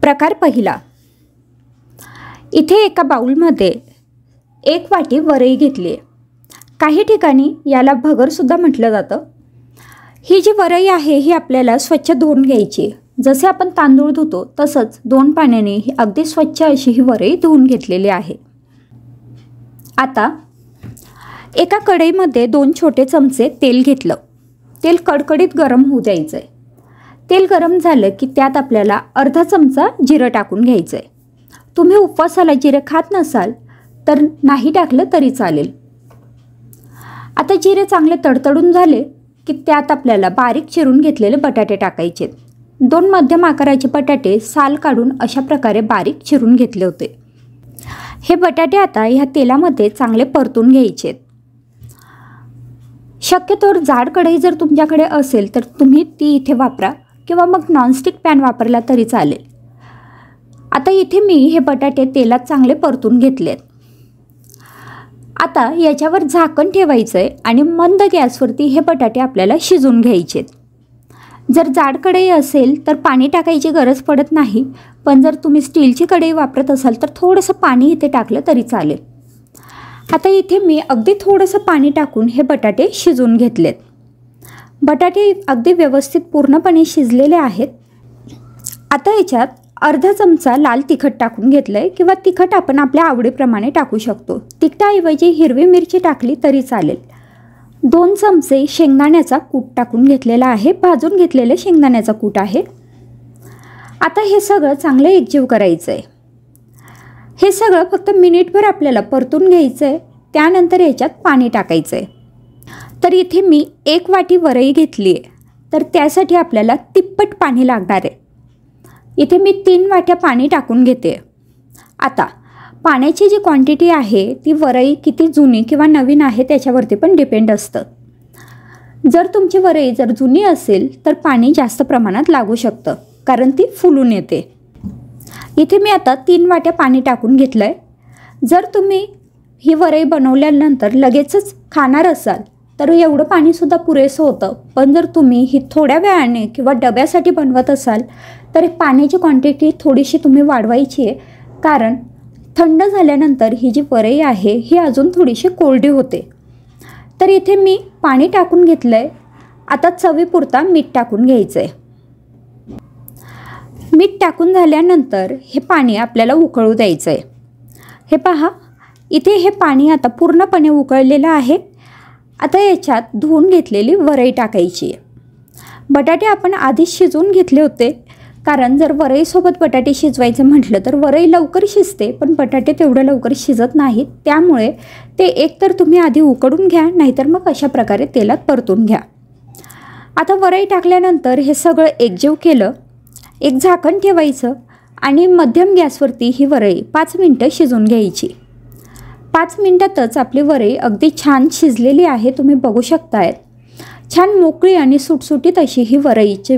प्रकार पहिला, इथे एका बाउलमध्ये 1 वाटी वरई घेतली आहे. काही ठिकाणी याला भगरसुद्धा म्हटलं जातं. ही जी वरई आहे ही आपल्याला स्वच्छ धुवून घ्यायची. जसे आपण तांदूळ धुतो तसंच 2 पाण्याने ही अगदी स्वच्छ अशी ही वरई धुवून घेतलेली आहे. आता एका कढईमध्ये 2 छोटे चमचे तेल घेतलं. तेल कडकडीत गरम होऊ द्यायचं आहे. तेल गरम झालं की त्यात आपल्याला अर्धा चमचा जिरं टाकून घ्यायचं आहे. तुम्ही उपवासाला जिरे खात नसाल तर नाही टाकलं तरी चालेल. आता जिरे चांगले तडतडून झाले की त्यात आपल्याला बारीक चिरून घेतलेले बटाटे टाकायचे. 2 मध्यम आकाराचे बटाटे साल काढून अशा प्रकारे बारीक चिरून घेतले होते. हे बटाटे आता ह्या तेलामध्ये चांगले परतून घ्यायचे. शक्यतोवर जाड कढई जर तुमच्याकडे असेल तर तुम्ही ती इथे वापरा किंवा मग नॉनस्टिक पॅन वापरला तरी चालेल. आता इथे मी हे बटाटे तेलात चांगले परतून घेतलेत. आता याच्यावर झाकण ठेवायचं आहे आणि मंद गॅसवरती हे बटाटे आपल्याला शिजून घ्यायचे. जर जाड कढई असेल तर पाणी टाकायची गरज पडत नाही, पण जर तुम्ही स्टीलची कढई वापरत असाल तर थोडंसं पाणी इथे टाकलं तरी चालेल. आता इथे मी अगदी थोडंसं पाणी टाकून हे बटाटे शिजवून घेतलेत. बटाटे अगदी व्यवस्थित पूर्णपणे शिजलेले आहेत. आता याच्यात अर्धा चमचा लाल तिखट टाकून घेतलं आहे किंवा तिखट आपण आपल्या आवडीप्रमाणे टाकू शकतो. तिखटाऐवजी हिरवी मिरची टाकली तरी चालेल. 2 चमचे शेंगदाण्याचा कूट टाकून घेतलेला आहे. भाजून घेतलेले शेंगदाण्याचा कूट आहे. आता हे सगळं चांगलं एकजीव करायचं आहे. हे सगळं फक्त मिनिटभर आपल्याला परतून घ्यायचं आहे. त्यानंतर याच्यात पाणी टाकायचं आहे. तर इथे मी 1 वाटी वरई घेतली आहे, तर त्यासाठी आपल्याला तिप्पट पाणी लागणार आहे. इथे मी 3 वाट्या पाणी टाकून घेते. आता पाण्याची जी क्वांटिटी आहे ती वरई किती जुनी किंवा नवीन आहे त्याच्यावरती पण डिपेंड असतं. जर तुमची वरई जर जुनी असेल तर पाणी जास्त प्रमाणात लागू शकतं, कारण ती फुलून येते. इथे मी आता 3 वाट्या पाणी टाकून घेतलं आहे. जर तुम्ही ही वरई बनवल्यानंतर लगेचच खाणार असाल तर एवढं पाणीसुद्धा पुरेसं होतं. पण जर तुम्ही ही थोड्या वेळाने किंवा डब्यासाठी बनवत असाल तर पाण्याची क्वांटिटी थोडीशी तुम्ही वाढवायची आहे, कारण थंड झाल्यानंतर ही जी वरई आहे ही अजून थोडीशी कोरडी होते. तर इथे मी पाणी टाकून घेतलं आहे. आता चवीपुरता मीठ टाकून घ्यायचं आहे. मीठ टाकून झाल्यानंतर हे पाणी आपल्याला उकळू द्यायचं आहे. हे पहा, इथे हे पाणी आता पूर्णपणे उकळलेलं आहे. आता याच्यात धुवून घेतलेली वरई टाकायची आहे. बटाटे आपण आधीच शिजवून घेतले होते, कारण जर वरईसोबत बटाटे शिजवायचं म्हटलं तर वरई लवकर शिजते, पण बटाटे तेवढं लवकर शिजत नाहीत. त्यामुळे ते एकतर तुम्ही आधी उकडून घ्या, नाहीतर मग अशा प्रकारे तेलात परतून घ्या. आता वरई टाकल्यानंतर हे सगळं एकजीव केलं. एक झाकण ठेवायचं आणि मध्यम गॅसवरती ही वरई 5 मिनटं शिजवून घ्यायची. 5 मिनटातच आपली वरई अगदी छान शिजलेली आहे. तुम्ही बघू शकताय, छान मोकळी आणि सुटसुटीत अशी ही वरईची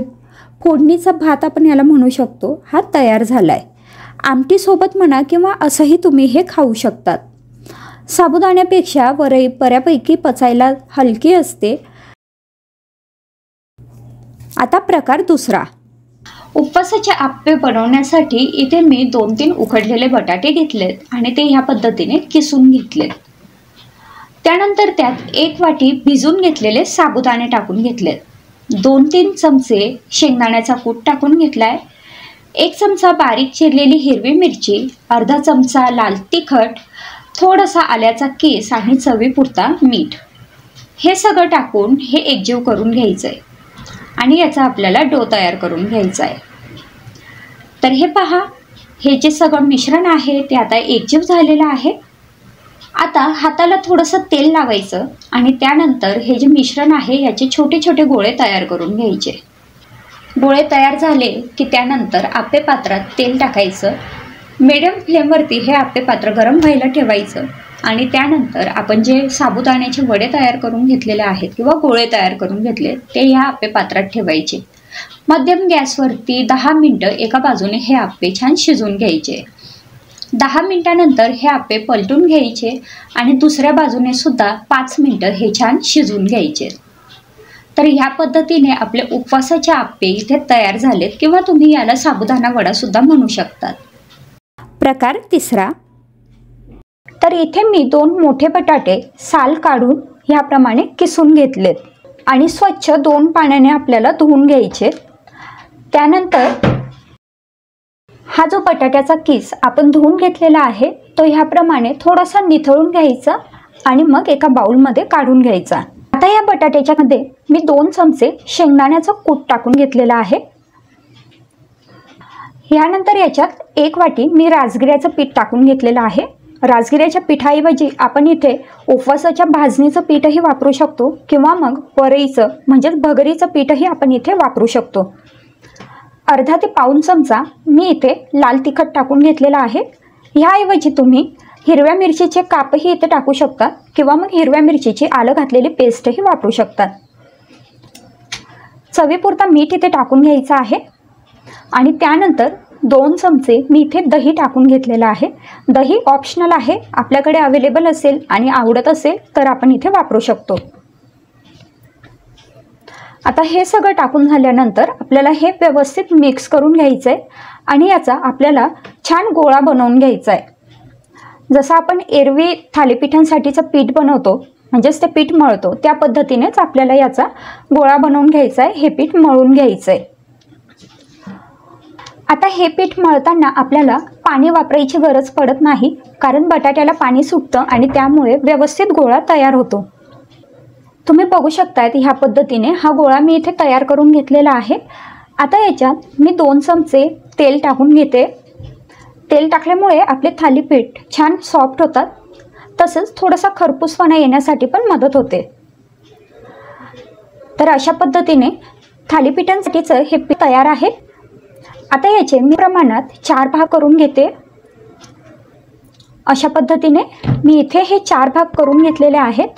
फोडणीचा भात आपण याला म्हणू शकतो, हा तयार झाला आहे. आमटीसोबत म्हणा किंवा असंही तुम्ही हे खाऊ शकतात. साबुदाण्यापेक्षा वरई बऱ्यापैकी पचायला हलकी असते. आता प्रकार दुसरा, उपवासाचे आप्पे बनवण्यासाठी इथे मी 2-3 उकडलेले बटाटे घेतलेत आणि ते ह्या पद्धतीने किसून घेतलेत. त्यानंतर त्यात 1 वाटी भिजून घेतलेले साबुदाणे टाकून घेतलेत. 2-3 चमचे शेंगदाण्याचा कूट टाकून घेतलाय. 1 चमचा बारीक चिरलेली हिरवी मिरची, अर्धा चमचा लाल तिखट, थोडासा आल्याचा केस आणि चवीपुरता मीठ. हे सगळं टाकून हे एकजीव करून घ्यायचं आहे आणि याचा आपल्याला डो तयार करून घ्यायचा आहे. तर हे पहा, हे जे सगळं मिश्रण आहे ते आता एकजीव झालेलं आहे. आता हाताला थोडंसं तेल लावायचं आणि त्यानंतर हे जे मिश्रण आहे याचे छोटे छोटे गोळे तयार करून घ्यायचे. गोळे तयार झाले की त्यानंतर आप्पे पात्रात तेल टाकायचं. मीडियम फ्लेमवरती हे आप्पे पात्र गरम व्हायला ठेवायचं आणि त्यानंतर आपण जे साबुदाण्याचे वडे तयार करून घेतलेले आहेत किंवा गोळे तयार करून घेतले ते ह्या आप्पे पात्रात ठेवायचे. मध्यम गॅसवरती 10 मिनटं एका बाजूने हे आप्पे छान शिजवून घ्यायचे. 10 मिनिटानंतर हे आप्पे पलटून घ्यायचे आणि दुसऱ्या बाजूने सुद्धा 5 मिनिटं हे छान शिजवून घ्यायचे. तर ह्या पद्धतीने आपले उपवासाचे आप्पे इथे तयार झालेत, किंवा तुम्ही याला साबुदाणा वडा सुद्धा म्हणू शकतात. प्रकार तिसरा. तर इथे मी 2 मोठे बटाटे साल काढून ह्याप्रमाणे किसून घेतलेत आणि स्वच्छ 2 पाण्याने आपल्याला धुवून घ्यायचे. त्यानंतर हा जो बटाट्याचा किस आपण धुवून घेतलेला आहे तो ह्याप्रमाणे थोडासा निथळून घ्यायचा आणि मग एका बाउलमध्ये काढून घ्यायचा. आता या बटाट्याच्या मध्ये मी 2 चमचे शेंगदाण्याचं कूट टाकून घेतलेलं आहे. यानंतर याच्यात 1 वाटी मी राजगिऱ्याचं पीठ टाकून घेतलेलं आहे. राजगिऱ्याच्या पिठाऐवजी आपण इथे उपवासाच्या भाजणीचं पीठही वापरू शकतो, किंवा मग वरईचं म्हणजेच भगरीचं पीठही आपण इथे वापरू शकतो. अर्धा ते पाऊण चमचा मी इथे लाल तिखट टाकून घेतलेला आहे. ह्याऐवजी तुम्ही हिरव्या मिरचीचे कापही इथे टाकू शकता, किंवा मग हिरव्या मिरचीची आलं घातलेली पेस्टही वापरू शकतात. चवीपुरता मीठ इथे टाकून घ्यायचं आहे आणि त्यानंतर 2 चमचे मी इथे दही टाकून घेतलेलं आहे. दही ऑप्शनल आहे, आपल्याकडे अवेलेबल असेल आणि आवडत असेल तर आपण इथे वापरू शकतो. आता हे सगळं टाकून झाल्यानंतर आपल्याला हे व्यवस्थित मिक्स करून घ्यायचं आहे आणि याचा आपल्याला छान गोळा बनवून घ्यायचा आहे. जसं आपण एरवी थालीपीठांसाठीचं पीठ बनवतो, म्हणजेच ते पीठ मळतो, त्या पद्धतीनेच आपल्याला याचा गोळा बनवून घ्यायचा आहे. हे पीठ मळून घ्यायचं आहे. आता हे पीठ मळताना आपल्याला पाणी वापरायची गरज पडत नाही, कारण बटाट्याला पाणी सुटतं आणि त्यामुळे व्यवस्थित गोळा तयार होतो. तुम्ही बघू शकतायत ह्या पद्धतीने हा गोळा मी इथे तयार करून घेतलेला आहे. आता याच्यात मी 2 चमचे तेल टाकून घेते. तेल टाकल्यामुळे आपले थालीपीठ छान सॉफ्ट होतात, तसंच थोडासा खरपूसपणा येण्यासाठी पण मदत होते. तर अशा पद्धतीने थालीपीठांसाठीचं हे पीठ तयार आहे. आता याचे मी प्रमाणात 4 भाग करून घेते. अशा पद्धतीने मी इथे हे 4 भाग करून घेतलेले आहेत.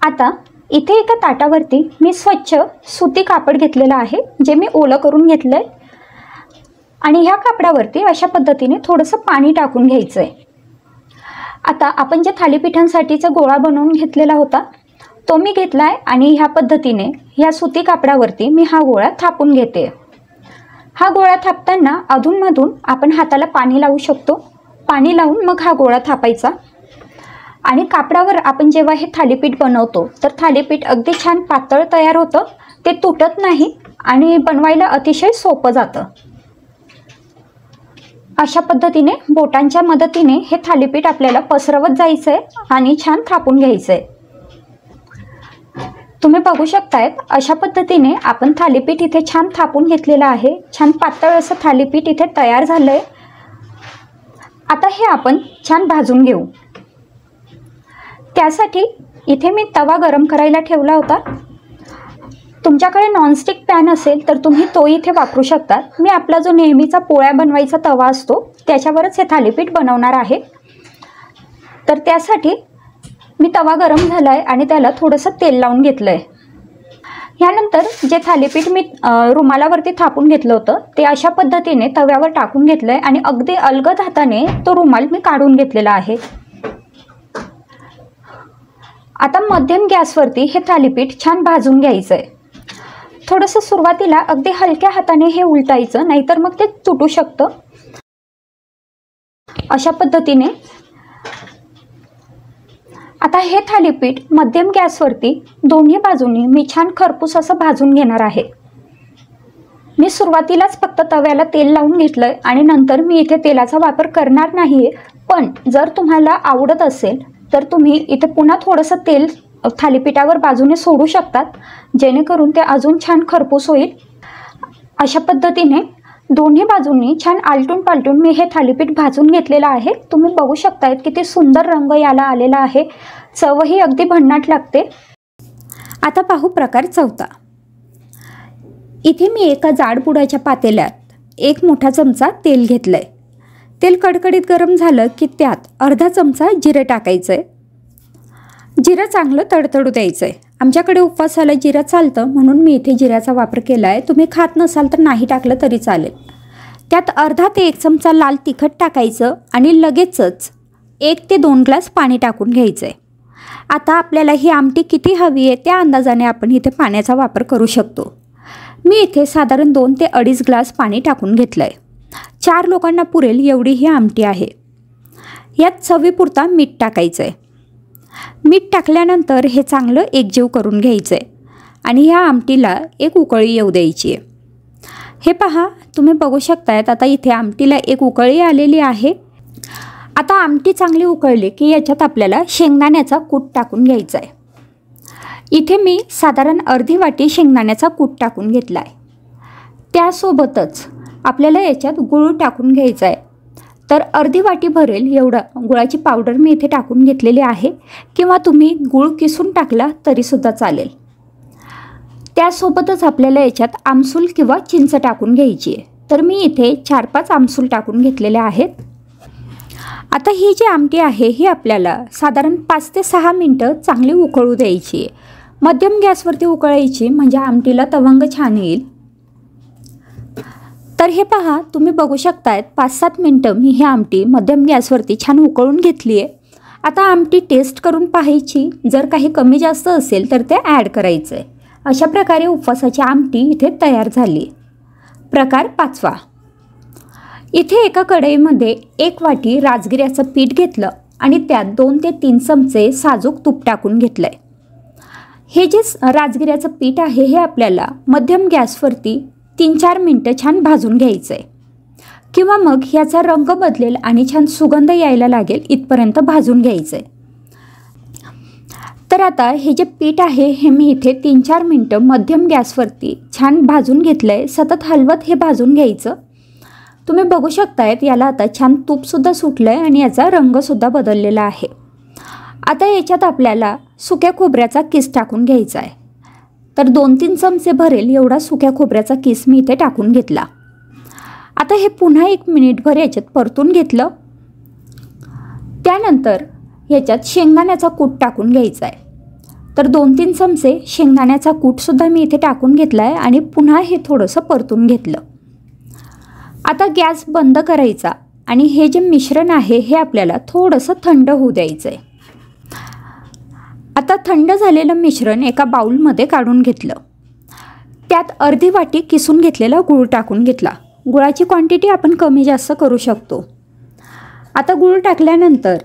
आता इथे एका ताटावरती मी स्वच्छ सुती कापड घेतलेलं आहे, जे मी ओलं करून घेतलं आहे आणि ह्या कापडावरती अशा पद्धतीने थोडंसं पाणी टाकून घ्यायचं आहे. आता आपण जे थालीपीठांसाठीचा गोळा बनवून घेतलेला होता तो मी घेतला आहे आणि ह्या पद्धतीने ह्या सुती कापडावरती मी हा गोळा थापून घेते. हा गोळा थापताना अधूनमधून आपण हाताला पाणी लावू शकतो. पाणी लावून मग हा गोळा थापायचा आणि कापडावर आपण जेव्हा हे थालीपीठ बनवतो तर थालीपीठ अगदी छान पातळ तयार होतं, ते तुटत नाही आणि बनवायला अतिशय सोपं जातं. अशा पद्धतीने बोटांच्या मदतीने हे थालीपीठ आपल्याला पसरवत जायचं आहे आणि छान थापून घ्यायचं आहे. तुम्ही बघू शकतायत अशा पद्धतीने आपण थालीपीठ इथे छान थापून घेतलेलं आहे. छान पातळ असं थालीपीठ इथे तयार झालं आहे. आता हे आपण छान भाजून घेऊ. त्यासाठी इथे मी तवा गरम करायला ठेवला होता. तुमच्याकडे नॉनस्टिक पॅन असेल तर तुम्ही तो इथे वापरू शकता. मी आपला जो नेहमीचा पोळ्या बनवायचा तवा असतो त्याच्यावरच हे थालीपीठ बनवणार आहे. तर त्यासाठी मी तवा गरम झाला आहे आणि त्याला थोडंसं तेल लावून घेतलं आहे. ह्यानंतर जे थालीपीठ मी रुमालावरती थापून घेतलं होतं ते अशा पद्धतीने तव्यावर टाकून घेतलं आहे आणि अगदी अलगद हाताने तो रुमाल मी काढून घेतलेला आहे. आता मध्यम गॅसवरती हे थालीपीठ छान भाजून घ्यायचं आहे. थोडंसं सुरुवातीला अगदी हलक्या हाताने हे उलटायचं, नाहीतर मग ते तुटू शकतं. अशा पद्धतीने आता हे थालीपीठ मध्यम गॅसवरती दोन्ही बाजूंनी मी छान खरपूस असं भाजून घेणार आहे. मी सुरुवातीलाच फक्त तव्याला तेल लावून घेतलंय आणि नंतर मी इथे तेलाचा वापर करणार नाहीये. पण जर तुम्हाला आवडत असेल तर तुम्ही इथे पुन्हा थोडंसं तेल थालीपीठावर बाजूने सोडू शकतात, जेणेकरून ते अजून छान खरपूस होईल. अशा पद्धतीने दोन्ही बाजूंनी छान आलटून पालटून मी हे थालीपीठ भाजून घेतलेलं आहे. तुम्ही बघू शकतायत किती सुंदर रंग याला आलेला आहे. चवही अगदी भन्नाट लागते. आता पाहू प्रकार चौथा. इथे मी एका जाडबुडाच्या पातेल्यात 1 मोठा चमचा तेल घेतलंय. तेल कडकडीत गरम झालं की त्यात अर्धा चमचा जिरं टाकायचं आहे. जिरं चांगलं तडतडू द्यायचं आहे. आमच्याकडे उपवासाला जिरं चालतं म्हणून मी इथे जिऱ्याचा वापर केला आहे. तुम्ही खात नसाल तर नाही टाकलं तरी चालेल. त्यात अर्धा ते 1 चमचा लाल तिखट टाकायचं आणि लगेचच 1 ते 2 ग्लास पाणी टाकून घ्यायचं आहे. आता आपल्याला ही आमटी किती हवी आहे त्या अंदाजाने आपण इथे पाण्याचा वापर करू शकतो. मी इथे साधारण 2 ते 2.5 ग्लास पाणी टाकून घेतलं आहे. 4 लोकांना पुरेल एवढी ही आमटी आहे. यात चवीपुरता मीठ टाकायचं आहे. मीठ टाकल्यानंतर हे चांगलं एकजीव करून घ्यायचं आहे आणि ह्या आमटीला एक उकळी येऊ द्यायची आहे. हे पहा, तुम्ही बघू शकतायत आता इथे आमटीला एक उकळी आलेली आहे. आता आमटी चांगली उकळली की याच्यात आपल्याला शेंगदाण्याचा कूट टाकून घ्यायचा आहे. इथे मी साधारण अर्धी वाटी शेंगदाण्याचा कूट टाकून घेतला आहे. त्यासोबतच आपल्याला याच्यात गूळ टाकून घ्यायचा आहे. तर अर्धी वाटी भरेल एवढं गुळाची पावडर मी इथे टाकून घेतलेली आहे, किंवा तुम्ही गूळ किसून टाकला तरीसुद्धा चालेल. त्यासोबतच आपल्याला याच्यात आमसूल किंवा चिंच टाकून घ्यायची आहे. तर मी इथे 4-5 आमसूल टाकून घेतलेले आहेत. आता ही जी आमटी आहे ही आपल्याला साधारण 5 ते 6 मिनटं चांगली उकळू द्यायची आहे. मध्यम गॅसवरती उकळायची म्हणजे आमटीला तवंग छान येईल. तर हे पहा, तुम्ही बघू शकतायत 5-7 मिनटं मी ही आमटी मध्यम गॅसवरती छान उकळून घेतली आहे. आता आमटी टेस्ट करून पाहायची, जर काही कमी जास्त असेल तर ते ॲड करायचं आहे. अशा प्रकारे उपवासाची आमटी इथे तयार झाली. प्रकार 5वा. इथे एका कढईमध्ये 1 वाटी राजगिऱ्याचं पीठ घेतलं आणि त्यात 2 ते 3 चमचे साजूक तूप टाकून घेतलं आहे. हे जे राजगिऱ्याचं पीठ आहे हे आपल्याला मध्यम गॅसवरती 3-4 मिनटं छान भाजून घ्यायचं आहे, किंवा मग ह्याचा रंग बदलेल आणि छान सुगंध यायला लागेल इथपर्यंत भाजून घ्यायचं आहे. तर आता हे जे पीठ आहे हे मी इथे 3-4 मिनटं मध्यम गॅसवरती छान भाजून घेतलं आहे. सतत हलवत हे भाजून घ्यायचं. तुम्ही बघू शकतायत याला आता छान तूपसुद्धा सुटलं आहे आणि याचा रंगसुद्धा बदललेला आहे. आता याच्यात आपल्याला सुक्या खोबऱ्याचा किस टाकून घ्यायचा आहे. तर 2-3 चमचे भरेल एवढा सुक्या खोबऱ्याचा किस मी इथे टाकून घेतला. आता हे पुन्हा 1 मिनिटभर याच्यात परतून घेतलं. त्यानंतर याच्यात शेंगदाण्याचा कूट टाकून घ्यायचा आहे. तर 2-3 चमचे शेंगदाण्याचा कूटसुद्धा मी इथे टाकून घेतला आहे आणि पुन्हा हे थोडंसं परतून घेतलं. आता गॅस बंद करायचा आणि हे जे मिश्रण आहे हे आपल्याला थोडंसं थंड होऊ द्यायचं आहे. आता थंड झालेलं मिश्रण एका बाउलमध्ये काढून घेतलं. त्यात अर्धी वाटी किसून घेतलेला गूळ टाकून घेतला. गुळाची क्वांटिटी आपण कमी जास्त करू शकतो. आता गूळ टाकल्यानंतर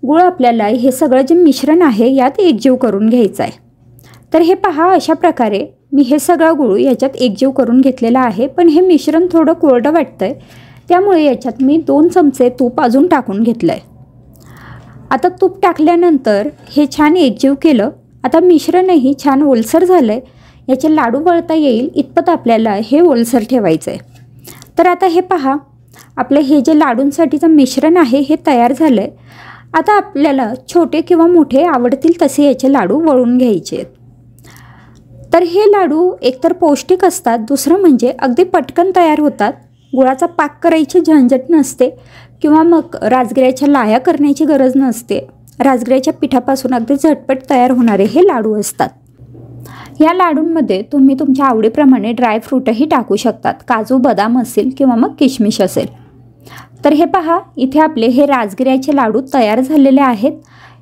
गूळ आपल्याला हे सगळं जे मिश्रण आहे यात एकजीव करून घ्यायचं आहे. तर हे पहा, अशा प्रकारे मी हे सगळं गूळ याच्यात एकजीव करून घेतलेला आहे. पण हे मिश्रण थोडं कोरडं वाटतं आहे, त्यामुळे याच्यात मी 2 चमचे तूप अजून टाकून घेतलं आहे. आता तूप टाकल्यानंतर हे छान एकजीव केलं. आता मिश्रणही छान ओलसर झालं आहे. याचे लाडू वळता येईल इतपत आपल्याला हे ओलसर ठेवायचं आहे. तर आता हे पहा, आपलं हे जे लाडूंसाठीचं मिश्रण आहे हे तयार झालं आहे. आता आपल्याला छोटे किंवा मोठे आवडतील तसे याचे लाडू वळून घ्यायचे आहेत. तर हे लाडू एकतर पौष्टिक असतात, दुसरं म्हणजे अगदी पटकन तयार होतात. गुळाचा पाक करायची झंझट नसते, किंवा मग राजगिऱ्याच्या लाह्या करण्याची गरज नसते. राजगिऱ्याच्या पिठापासून अगदी झटपट तयार होणारे हे लाडू असतात. या लाडूंमध्ये तुम्ही तुमच्या आवडीप्रमाणे ड्रायफ्रूटही टाकू शकतात. काजू, बदाम असेल किंवा मग किशमिश असेल. तर हे पहा, इथे आपले हे राजगिऱ्याचे लाडू तयार झालेले आहेत.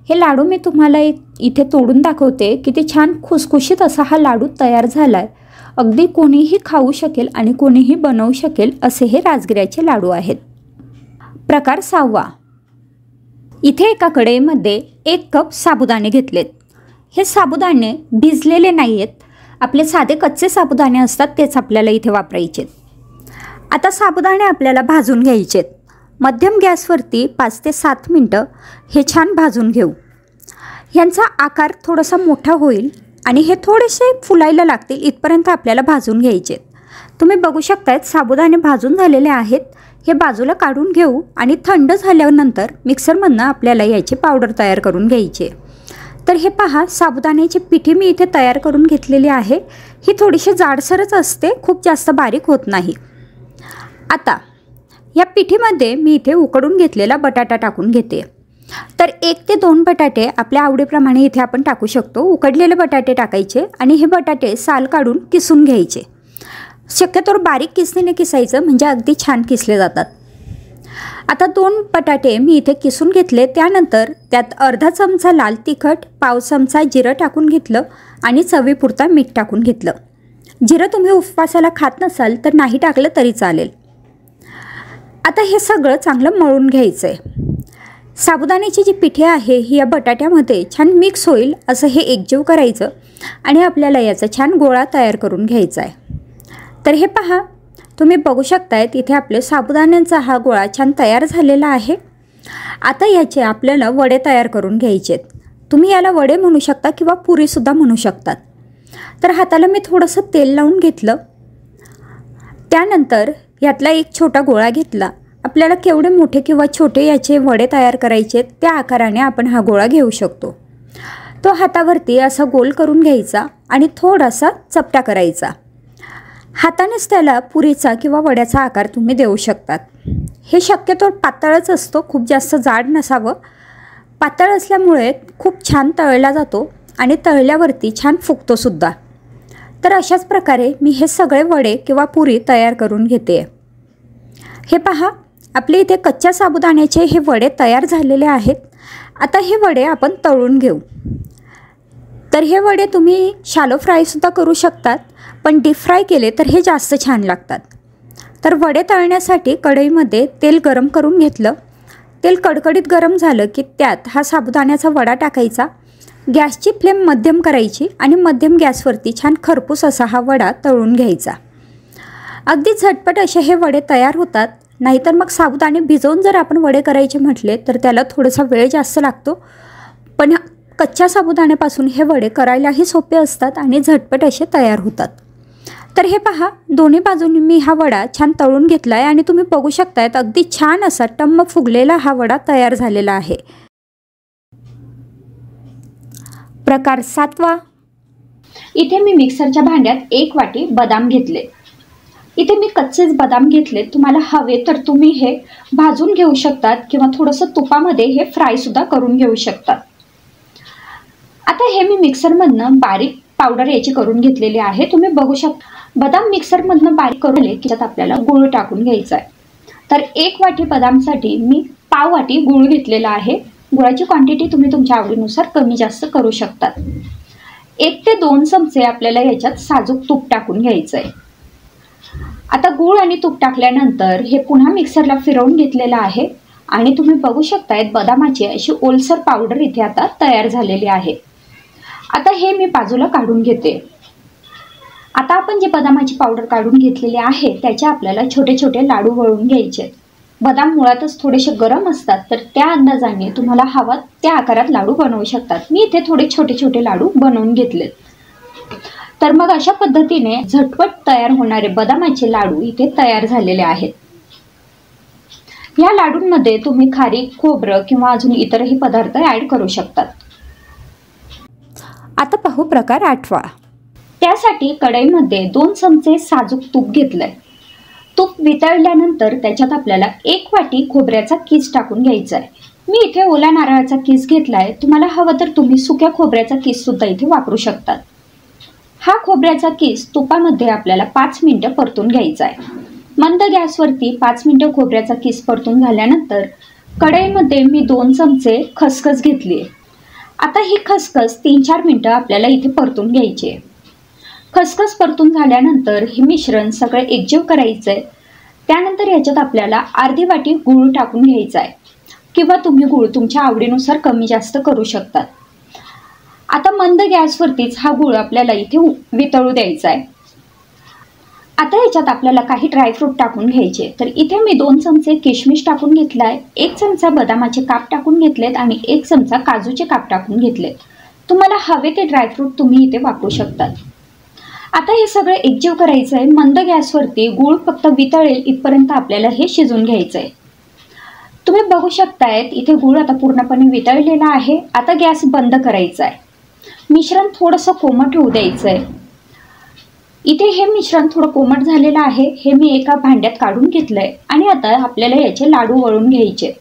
हे लाडू मी तुम्हाला इथे तोडून दाखवते. किती छान खुसखुशीत असा हा लाडू तयार झाला आहे. अगदी कोणीही खाऊ शकेल आणि कोणीही बनवू शकेल असे हे राजगिऱ्याचे लाडू आहेत. प्रकार 6वा. इथे एका कढईमध्ये 1 कप साबुदाणे घेतलेत. हे साबुदाणे भिजलेले नाही आहेत, आपले साधे कच्चे साबुदाणे असतात तेच आपल्याला इथे वापरायचे. आता साबुदाणे आपल्याला भाजून घ्यायचे आहेत. मध्यम गॅसवरती 5 ते 7 मिनटं हे छान भाजून घेऊ. ह्यांचा आकार थोडासा मोठा होईल आणि हे थोडेसे फुलायला लागतील इथपर्यंत आपल्याला भाजून घ्यायचे. तुम्ही बघू शकतायत साबुदाणे भाजून झालेले आहेत. हे बाजूला काढून घेऊ आणि थंड झाल्यानंतर मिक्सरमधनं आपल्याला याची पावडर तयार करून घ्यायची. तर हे पहा, साबुदाण्याची पिठी मी इथे तयार करून घेतलेली आहे. ही थोडीशी जाडसरच असते, खूप जास्त बारीक होत नाही. आता या पिठीमध्ये मी इथे उकडून घेतलेला बटाटा टाकून घेते. तर 1 ते 2 बटाटे आपल्या आवडीप्रमाणे इथे आपण टाकू शकतो. उकडलेले बटाटे टाकायचे आणि हे बटाटे साल काढून किसून घ्यायचे. शक्यतोवर बारीक किसणीने किसायचं म्हणजे अगदी छान किसले जातात. आता 2 बटाटे मी इथे किसून घेतले, त्यानंतर त्यात अर्धा चमचा लाल तिखट, पाव चमचा जिरं टाकून घेतलं आणि चवीपुरता मीठ टाकून घेतलं। जिरं तुम्ही उपवासाला खात नसाल तर नाही टाकलं तरी चालेल। आता हे सगळं चांगलं मळून घ्यायचं आहे। साबुदाण्याची जी पिठे आहे ही या बटाट्यामध्ये छान मिक्स होईल असं हे एकजीव करायचं आणि आपल्याला याचा छान गोळा तयार करून घ्यायचा आहे। तर हे पहा, तुम्ही बघू शकताय इथे आपले साबुदाण्याचा हा गोळा छान तयार झालेला आहे। आता याचे आपल्याला वडे तयार करून घ्यायचे आहेत। तुम्ही याला वडे म्हणू शकता किंवा पुरीसुद्धा म्हणू शकतात। तर हाताला मी थोडंसं तेल लावून घेतलं, त्यानंतर यातला एक छोटा गोळा घेतला। आपल्याला केवढे मोठे किंवा छोटे याचे वडे तयार करायचे त्या आकाराने आपण हा गोळा घेऊ शकतो। तो हातावरती असा गोल करून घ्यायचा आणि थोडासा चपटा करायचा। हातानेच त्याला पुरीचा किंवा वड्याचा आकार तुम्ही देऊ शकतात। हे शक्यतो पातळच असतो, खूप जास्त जाड नसावं। पातळ असल्यामुळे खूप छान तळला जातो आणि तळल्यावरती छान फुगतो सुद्धा। तर अशाच प्रकारे मी हे सगळे वडे किंवा पुरी तयार करून घेते। हे पहा, आपले इथे कच्च्या साबुदाण्याचे हे वडे तयार झालेले आहेत। आता हे वडे आपण तळून घेऊ। तर हे वडे तुम्ही शॅलो फ्रायसुद्धा करू शकतात, पण डीप फ्राय केले तर हे जास्त छान लागतात। तर वडे तळण्यासाठी कढईमध्ये तेल गरम करून घेतलं। तेल कडकडीत गरम झालं की त्यात हा साबुदाण्याचा वडा टाकायचा। गॅसची फ्लेम मध्यम करायची आणि मध्यम गॅसवरती छान खरपूस असा हा वडा तळून घ्यायचा। अगदी झटपट असे हे वडे तयार होतात। नाहीतर मग साबुदाणे भिजवून जर आपण वडे करायचे म्हटले तर त्याला थोडासा वेळ जास्त लागतो, पण कच्च्या साबुदाण्यापासून हे वडे करायलाही सोपे असतात आणि झटपट असे तयार होतात। तर हे पहा, दोन्ही बाजूंनी मी हा वडा छान तळून घेतला आहे आणि तुम्ही बघू शकतायत अगदी छान असा टम्म फुगलेला हा वडा तयार झालेला आहे। प्रकार 7वा, इथे मी मिक्सरच्या भांड्यात 1 वाटी बदाम घेतले। इथे मी कच्चेच बदाम घेतले, तुम्हाला हवे तर तुम्ही हे भाजून घेऊ शकतात किंवा थोडंसं तुपामध्ये हे फ्रायसुद्धा करून घेऊ शकतात। आता हे मी मिक्सरमधनं बारीक पावडर याची करून घेतलेली आहे। तुम्ही बघू शकता बदाम मिक्सरमधनं बारीक करून की त्यात आपल्याला गूळ टाकून घ्यायचा आहे। तर 1 वाटी बदामसाठी मी पाव वाटी गूळ घेतलेला आहे। गुळाची क्वांटिटी तुम्ही तुमच्या आवडीनुसार कमी जास्त करू शकतात। 1 ते 2 चमचे आपल्याला याच्यात साजूक तूप टाकून घ्यायचं आहे। आता गूळ आणि तूप टाकल्यानंतर हे पुन्हा मिक्सरला फिरवून घेतलेलं आहे आणि तुम्ही बघू शकतायत बदामाची अशी ओलसर पावडर इथे आता तयार झालेली आहे। आता हे मी बाजूला काढून घेते। आता आपण जे बदामाची पावडर काढून घेतलेली आहे त्याचे आपल्याला छोटे छोटे लाडू वळून घ्यायचे। बदाम मुळातच थोडेसे गरम असतात, तर त्या अंदाजाने तुम्हाला हवा त्या आकारात लाडू बनवू शकतात। मी इथे थोडे छोटे छोटे लाडू बनवून घेतलेत। तर मग अशा पद्धतीने झटपट तयार होणारे बदामाचे लाडू इथे तयार झालेले आहेत। या लाडूंमध्ये तुम्ही खारीक, खोबरं किंवा अजून इतरही पदार्थ ऍड करू शकतात। आता पाहू प्रकार 8वा। त्यासाठी कढईमध्ये 2 चमचे साजूक तूप घेतलंय। तूप वितळल्यानंतर त्याच्यात आपल्याला 1 वाटी खोबऱ्याचा कीस टाकून घ्यायचा आहे। मी इथे ओल्या नारळाचा कीस घेतलाय, तुम्हाला हवं तर तुम्ही सुक्या खोबऱ्याचा कीस सुद्धा इथे वापरू शकतात। हा खोबऱ्याचा कीस तुपामध्ये आपल्याला 5 मिनिटं परतून घ्यायचा आहे। मंद गॅसवरती 5 मिनिटं खोबऱ्याचा कीस परतून झाल्यानंतर कढईमध्ये मी 2 चमचे खसखस घेतली आहे। आता ही खसखस 3-4 मिनिटं आपल्याला इथे परतून घ्यायची आहे। खसखस परतून झाल्यानंतर हे मिश्रण सगळे एकजीव करायचं आहे। त्यानंतर याच्यात आपल्याला अर्धी वाटी गूळ टाकून घ्यायचा आहे किंवा तुम्ही गूळ तुमच्या आवडीनुसार कमी जास्त करू शकतात। आता मंद गॅसवरतीच हा गूळ आपल्याला इथे वितळू द्यायचा आहे। आता याच्यात आपल्याला काही ड्रायफ्रूट टाकून घ्यायचे। तर इथे मी 2 चमचे किशमिश टाकून घेतलाय, 1 चमचा बदामाचे काप टाकून घेतलेत आणि 1 चमचा काजूचे काप टाकून घेतलेत। तुम्हाला हवे ते ड्रायफ्रूट तुम्ही इथे वापरू शकतात। आता हे सगळे एकजीव करायचं आहे। मंद गॅसवरती गूळ फक्त वितळेल इथपर्यंत आपल्याला हे शिजवून घ्यायचं आहे। तुम्ही बघू शकतायत इथे गूळ आता पूर्णपणे वितळलेला आहे। आता गॅस बंद करायचा आहे। मिश्रण थोडंसं कोमट होऊ द्यायचं आहे। इथे हे मिश्रण थोडं कोमट झालेलं आहे, हे मी एका भांड्यात काढून घेतलंय आणि आता आपल्याला याचे लाडू वळून घ्यायचे।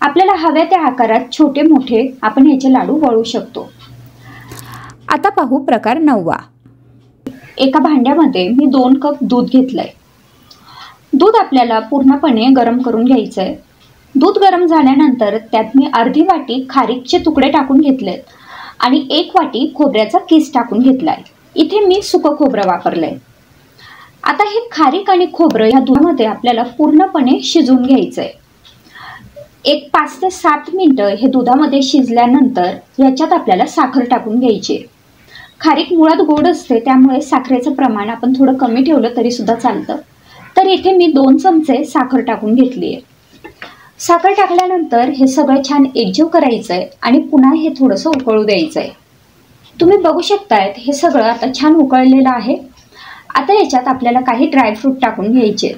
आपल्याला हव्या त्या आकारात छोटे मोठे आपण याचे लाडू वळू शकतो। आता पाहू प्रकार 9वा। एका भांड्यामध्ये मी 2 कप दूध घेतलंय। दूध आपल्याला पूर्णपणे गरम करून घ्यायचं आहे। दूध गरम झाल्यानंतर त्यात मी अर्धी वाटी खारीकचे तुकडे टाकून घेतलेत आणि 1 वाटी खोबऱ्याचा किस टाकून घेतलाय। इथे मी सुकं खोबरं वापरलंय। आता हे खारीक आणि खोबरं या दुधामध्ये आपल्याला पूर्णपणे शिजवून घ्यायचं आहे। एक 5 ते 7 मिनिटं हे दुधामध्ये शिजल्यानंतर याच्यात आपल्याला साखर टाकून घ्यायची। खारीक मुळात गोड असते, त्यामुळे साखरेचं प्रमाण आपण थोडं कमी ठेवलं तरी सुद्धा चालतं। तर इथे मी 2 चमचे साखर टाकून घेतली आहे। साखर टाकल्यानंतर हे सगळं छान एकजीव करायचं आहे आणि पुन्हा हे थोडंसं उकळू द्यायचं आहे। तुम्ही बघू शकतायत हे सगळं आता छान उकळलेलं आहे। आता याच्यात आपल्याला काही ड्रायफ्रूट टाकून घ्यायचे।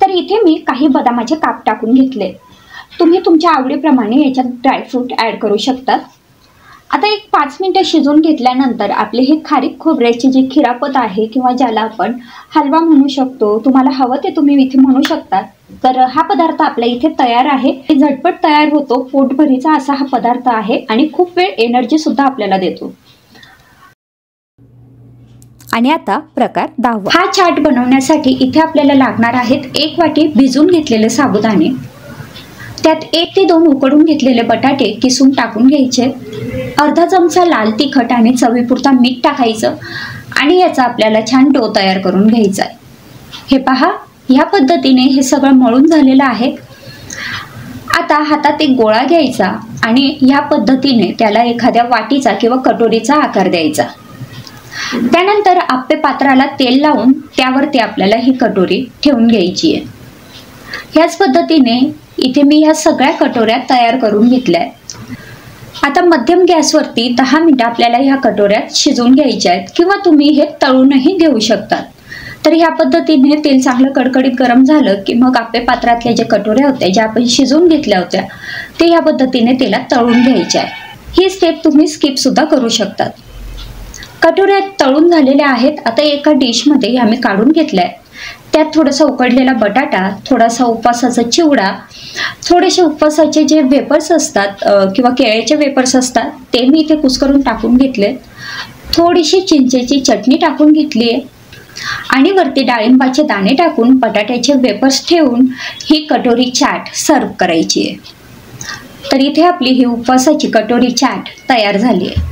तर इथे मी काही बदामाचे काप टाकून घेतले। तुम्ही तुमच्या आवडीप्रमाणे याच्यात ड्रायफ्रूट ॲड करू शकतात। आता एक 5 मिनिटं शिजवून घेतल्यानंतर आपले हे खारीक खोबऱ्याचे जे खिरापत आहे किंवा ज्याला आपण हलवा म्हणू शकतो, तुम्हाला हवं ते तुम्ही इथे म्हणू शकता। तर हा पदार्थ आपल्या इथे तयार आहे। झटपट तयार होतो, पोटभरीचा असा हा पदार्थ आहे आणि खूप वेळ एनर्जी सुद्धा आपल्याला देतो। आणि आता प्रकार 10वा। हा चाट बनवण्यासाठी इथे आपल्याला लागणार आहेत 1 वाटी भिजून घेतलेले साबुदाणे, त्यात 1 ते 2 उकडून घेतलेले बटाटे किसून टाकून घ्यायचे, अर्धा चमचा लाल तिखट आणि चवीपुरता मीठ टाकायचं आणि याचा आपल्याला छान डो तयार करून घ्यायचा आहे। हे पहा, या पद्धतीने हे सगळं मळून झालेलं आहे। आता हातात एक गोळा घ्यायचा आणि या पद्धतीने त्याला एखाद्या वाटीचा किंवा कटोरीचा आकार द्यायचा। त्यानंतर आप्पे पात्राला तेल लावून त्यावरती आपल्याला ही कटोरी ठेवून घ्यायची आहे। ह्याच पद्धतीने इथे मी ह्या सगळ्या कटोऱ्या तयार करून घेतल्या आहेत। आता मध्यम गॅसवरती 10 मिनिटं आपल्याला ह्या कटोऱ्यात शिजवून घ्यायच्या आहेत किंवा तुम्ही हे तळूनही घेऊ शकता। तर ह्या पद्धतीने तेल चांगलं कडकडीत गरम झालं की मग आप्पे पात्रातल्या ज्या कटोऱ्या होत्या ज्या आपण शिजवून घेतल्या होत्या ते ह्या पद्धतीने तेलात तळून घ्यायच्या आहे। ही स्टेप तुम्ही स्किप सुद्धा करू शकतात। कटोऱ्या तळून झालेल्या आहेत। आता एका डिशमध्ये ह्या मी काढून घेतल्या आहेत। त्यात थोडासा उकडलेला बटाटा, थोडासा उपवासाचा चिवडा, थोडेसे उपवासाचे जे वेपर्स असतात किंवा केळ्याचे वेपर्स असतात ते मी इथे कुस्करून टाकून घेतले, थोडीशी चिंचेची चटणी टाकून घेतली आहे आणि वरती डाळिंबाचे दाणे टाकून बटाट्याचे वेपर्स ठेवून ही कटोरी चाट सर्व करायची आहे। तर इथे आपली ही उपवासाची कटोरी चाट तयार झाली आहे।